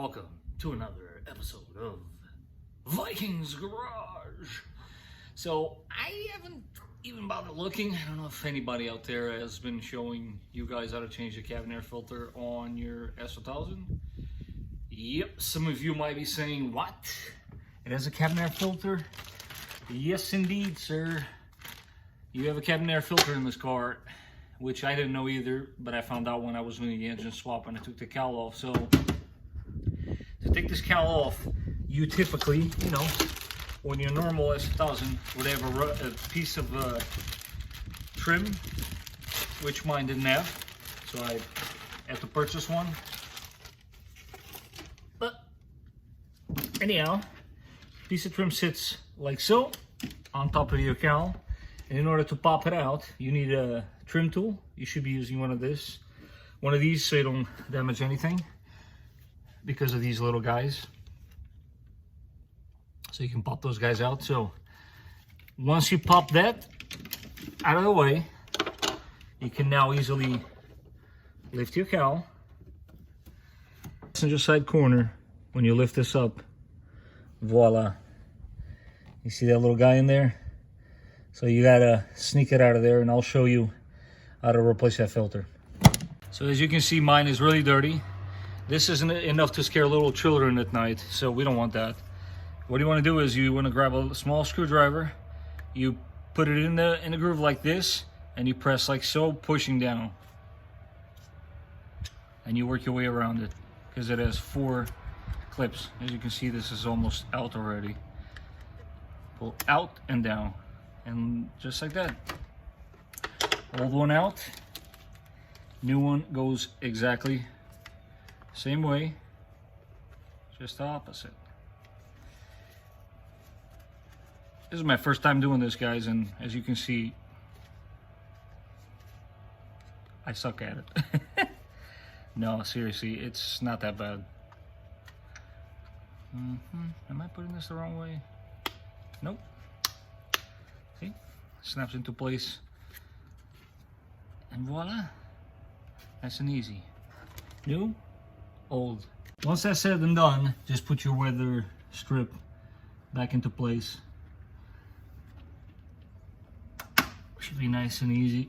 welcome to another episode of Vikings Garage. So I haven't even bothered looking. I don't know if anybody out there has been showing you guys how to change the cabin air filter on your S2000. Yep, some of you might be saying, what? It has a cabin air filter? Yes indeed, sir. You have a cabin air filter in this car, which I didn't know either, but I found out when I was doing the engine swap and I took the cowl off. So to take this cowl off, you typically, when your normal S1000 would have a piece of trim, which mine didn't have, so I had to purchase one. But anyhow, piece of trim sits like so on top of your cowl, and in order to pop it out, you need a trim tool. You should be using one of these so you don't damage anything because of these little guys. So you can pop those guys out. So once you pop that out of the way, you can now easily lift your cowl. Passenger side corner, when you lift this up, voila. You see that little guy in there? So you gotta sneak it out of there, and I'll show you how to replace that filter. So as you can see, mine is really dirty. This isn't enough to scare little children at night, so we don't want that. What you want to do is you want to grab a small screwdriver, you put it in the groove like this, and you press like so, pushing down. And you work your way around it, because it has 4 clips. As you can see, this is almost out already. Pull out and down, and just like that. Old one out, new one goes exactly same way, just the opposite. This is my first time doing this, guys, and as you can see, I suck at it. No, seriously, it's not that bad. Am I putting this the wrong way? Nope. See? Snaps into place. And voila. Nice and easy. New, old. Once that's said and done, just put your weather strip back into place. Should be nice and easy.